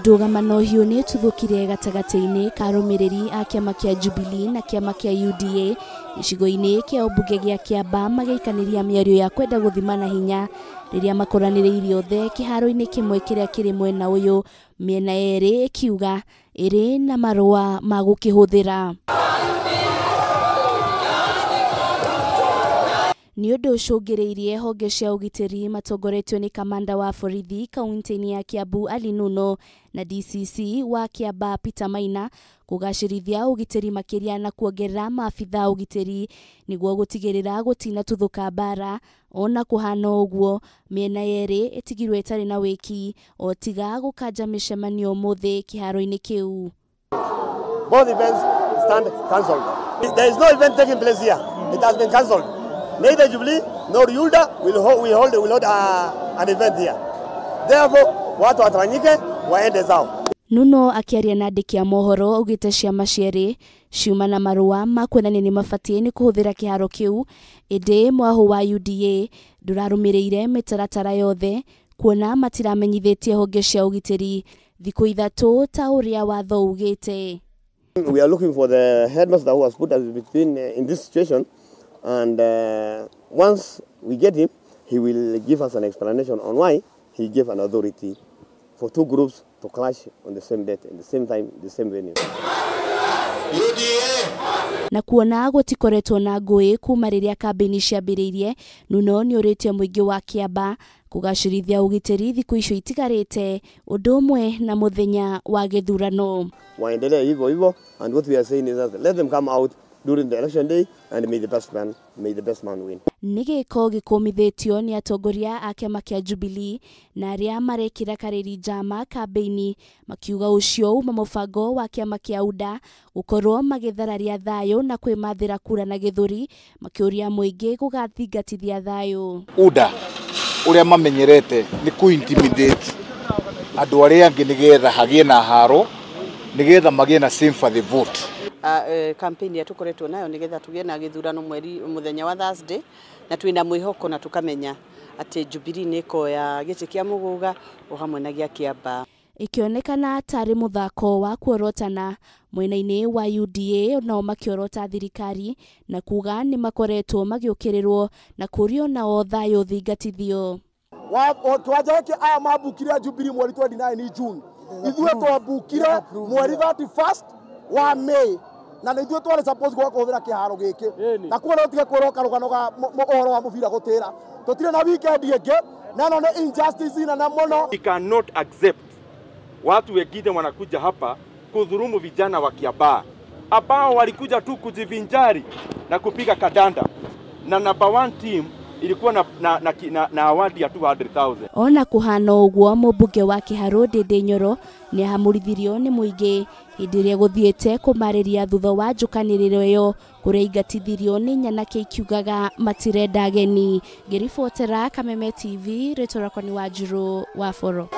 Ndũgamano hiũ nĩ ĩtuthũkire gatagati-inĩ ka arũmĩrĩri a kiama kia Jubilee na kiama kia UDA gicigo-ini kia umbunge gia Kiambaa magĩikanĩria mĩario ya kwenda gũthimana hinya rĩrĩa makoranĩrĩirie othe kiharo-ini kĩmwe kĩrĩa kĩrĩ mwena ũyũ, mĩena yeri ikiuga ĩrĩ na marua ma gũkĩhuthira. Niundu ũcũngĩrĩirie honge cia ũgitĩri matongoretio nĩ kamanda wa borithi kaunti-inĩ ya Kiambu Ali Nuno na DCC wa Kiambaa Peter Maina kũgacĩrithia ũgitĩri makĩria na kuongerera maabitha ũgitĩri nĩguo gũtigĩrĩra gũtinatuthũka mbara. Ona kũhana ũguo, mĩena yeri ĩtigirwo ĩtarĩ na wĩki o tiga gũkanja mĩcemanio ũmũthĩ kiharo-ini kĩu. Both events stand cancelled. There is no event taking place here. It has been cancelled. Neither Jubilee nor UDA will hold an event here. Therefore, watu watawanyike waende zao. Nuno akiaria na andĩki a mohoro augĩte ciama cierĩ ciuma na marua ma kuonania nĩ mabatie nĩ kũhuthĩra kiharo kĩu, ĩndĩ mwahu wa UDA ndũrarũmĩrĩire mĩtaratara yothe kuona matiramenyithĩtie honge cia ũgitĩri thikũ ithatũ ta ũrĩa watho ugĩte. We are looking for the headmaster who has put us between in this situation. And once we get him, he will give us an explanation on why he gave an authority for two groups to clash on the same date, at the same time, the same venue. Na kuona gũtikoretwo na ngũĩ kuma rĩrĩa kambĩini ciambĩrĩirie, Nuno nĩ ũrĩtie mũingĩ wa Kiambaa kũgacĩrithia ũgitĩri thikũ icio itigarĩte ũndũ ũmwe na mũthenya wa gĩthurano. Waendelee hivyo hivyo, and what we are saying is that let them come out during the election day and may the best man win. Nĩgĩko gĩkũmithĩtio nĩ atongoria a kiama kia Jubilee na arĩa marekĩra karĩri njama kambĩini makiuga ũcio uma mũbango wa kiama kia UDA gũkorwo magĩthararia thayũ na kwĩmathĩra kura na gĩthũri makĩũria mũingĩ gũgathingatithia thayũ. UDA ũrĩa mamenyerete nĩ kũ-intimidate andũ arĩa angĩ nĩgetha hagĩe na haro, nĩgetha magĩe na same for the vote. Campaign ya tukoretwo nayo nigetha tugĩe na gĩthurano muthenya wa Thursday na twina mwĩhoko na tukamenya atĩ Jubilee nĩkoya gĩtĩ kĩa mũgũga o hamwe na gĩa Kiambaa. Ikionekana tarĩ mũthako wa kuorotana mwena-inĩ wa UDA nao makiorota thirikari na kuga nĩ makoretwo magĩũkĩrĩrwo na kũrio nao thayũ thingatithio. Twajake aya mabukire Jubilee mweri 29 June, ithuĩ twabukire mweri 31 wa May na nĩ ithuĩ twari suppose kũhũthĩra kiharo gĩkĩ na kuona ũtige kwĩroka rũgano ga ũhoro wa mũbira gũtĩra tũtirĩ na weekend ĩngĩ na no nĩ injustice ina mũno. We cannot accept watu wengine wanakuja hapa kudhulumu vijana wa Kiambaa ambao walikuja tu kujivinjari na kupiga kadanda na number 1 team ilikuwa na award ya 200,000. Ona kuhana ũguo mũmbunge wa Kiharo Nyoro nĩ ahamũrithirio nĩ mũingĩ hĩndĩ ĩrĩa gũthiĩte kũmarĩria thutha wa gukanirira ĩyo kũrĩa ingatithirio nĩ nyanake ikiugaga matirenda ageni. Ngĩribotera Kameme TV, rĩtwa rĩakwa nĩ Wanjirũ wa Foro.